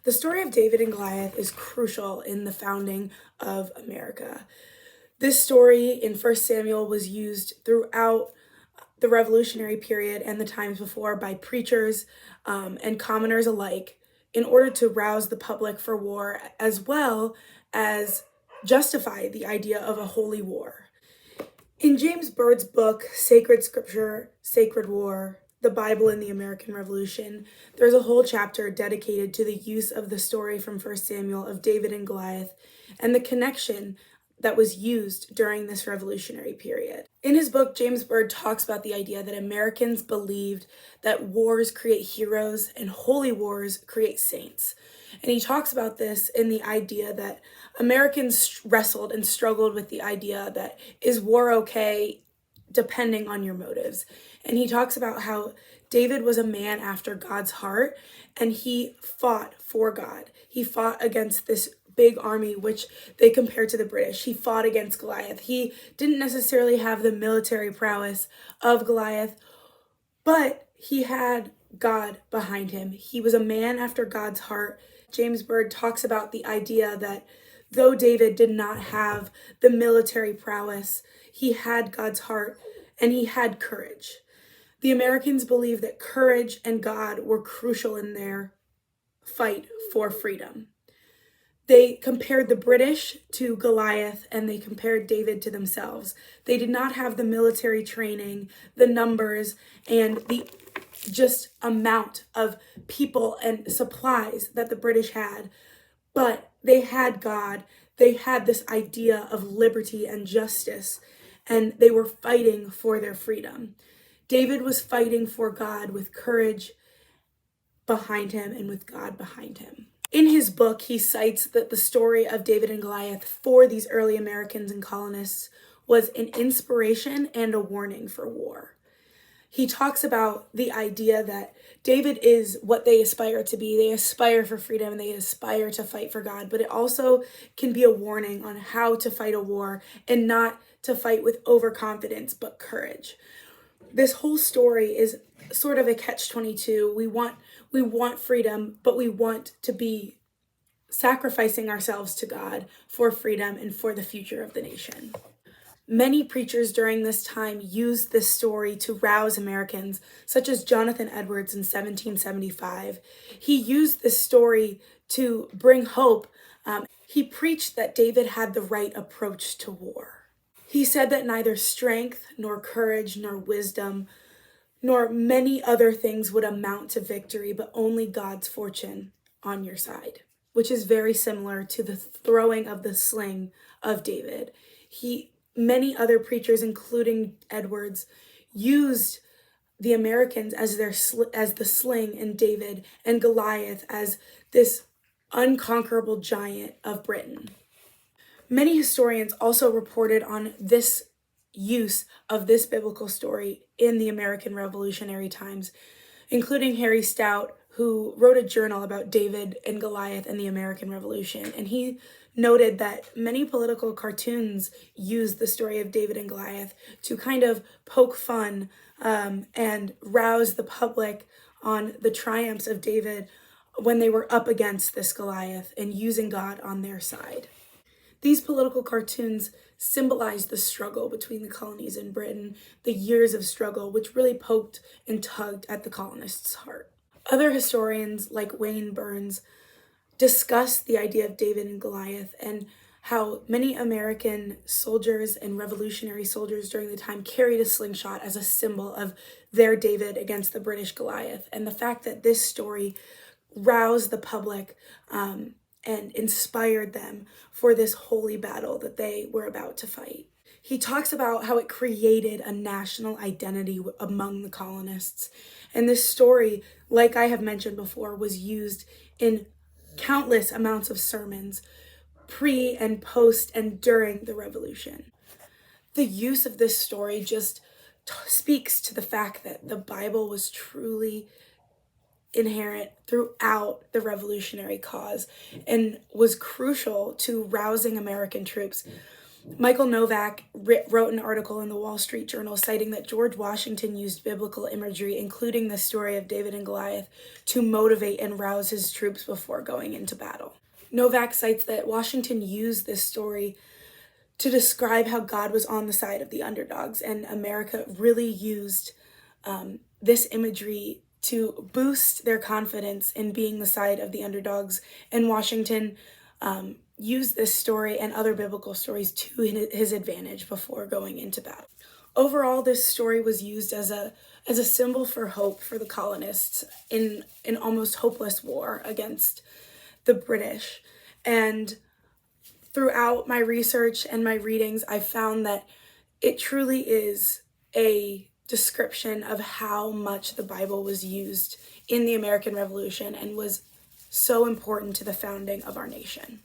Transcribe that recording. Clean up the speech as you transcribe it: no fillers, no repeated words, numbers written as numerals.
The story of David and Goliath is crucial in the founding of America. This story in First Samuel was used throughout the Revolutionary period and the times before by preachers and commoners alike in order to rouse the public for war, as well as justify the idea of a holy war. In James Byrd's book, Sacred Scripture, Sacred War, the Bible in the American Revolution, there's a whole chapter dedicated to the use of the story from 1 Samuel of David and Goliath and the connection that was used during this revolutionary period. In his book, James Byrd talks about the idea that Americans believed that wars create heroes and holy wars create saints. And he talks about this in the idea that Americans wrestled and struggled with the idea that is war okay depending on your motives. And he talks about how David was a man after God's heart and he fought for God. He fought against this big army, which they compared to the British. He fought against Goliath. He didn't necessarily have the military prowess of Goliath, but he had God behind him. He was a man after God's heart. James Byrd talks about the idea that though David did not have the military prowess, he had God's heart and he had courage. The Americans believed that courage and God were crucial in their fight for freedom. They compared the British to Goliath and they compared David to themselves. They did not have the military training, the numbers, and the just amount of people and supplies that the British had, but they had God. They had this idea of liberty and justice, and they were fighting for their freedom. David was fighting for God with courage behind him and with God behind him. In his book, he cites that the story of David and Goliath for these early Americans and colonists was an inspiration and a warning for war. He talks about the idea that David is what they aspire to be. They aspire for freedom and they aspire to fight for God, but it also can be a warning on how to fight a war and not to fight with overconfidence, but courage. This whole story is sort of a catch-22. We want freedom, but we want to be sacrificing ourselves to God for freedom and for the future of the nation. Many preachers during this time used this story to rouse Americans, such as Jonathan Edwards in 1775. He used this story to bring hope. He preached that David had the right approach to war. He said that neither strength, nor courage, nor wisdom, nor many other things would amount to victory, but only God's fortune on your side, which is very similar to the throwing of the sling of David. Many other preachers, including Edwards, used the Americans as the sling, and David and Goliath as this unconquerable giant of Britain. Many historians also reported on this use of this biblical story in the American Revolutionary times, including Harry Stout, who wrote a journal about David and Goliath and the American Revolution. And he noted that many political cartoons used the story of David and Goliath to kind of poke fun and rouse the public on the triumphs of David when they were up against this Goliath and using God on their side. These political cartoons symbolized the struggle between the colonies in Britain, the years of struggle, which really poked and tugged at the colonists' heart. Other historians, like Wayne Burns, discuss the idea of David and Goliath and how many American soldiers and revolutionary soldiers during the time carried a slingshot as a symbol of their David against the British Goliath. And the fact that this story roused the public and inspired them for this holy battle that they were about to fight. He talks about how it created a national identity among the colonists. And this story, like I have mentioned before, was used in countless amounts of sermons pre and post and during the Revolution. The use of this story just speaks to the fact that the Bible was truly inherent throughout the revolutionary cause and was crucial to rousing American troops. Michael Novak wrote an article in the Wall Street Journal citing that George Washington used biblical imagery, including the story of David and Goliath, to motivate and rouse his troops before going into battle. Novak cites that Washington used this story to describe how God was on the side of the underdogs, and America really used this imagery to boost their confidence in being the side of the underdogs, and Washington used this story and other biblical stories to his advantage before going into battle. Overall, this story was used as a symbol for hope for the colonists in an almost hopeless war against the British. And throughout my research and my readings, I found that it truly is a description of how much the Bible was used in the American Revolution and was so important to the founding of our nation.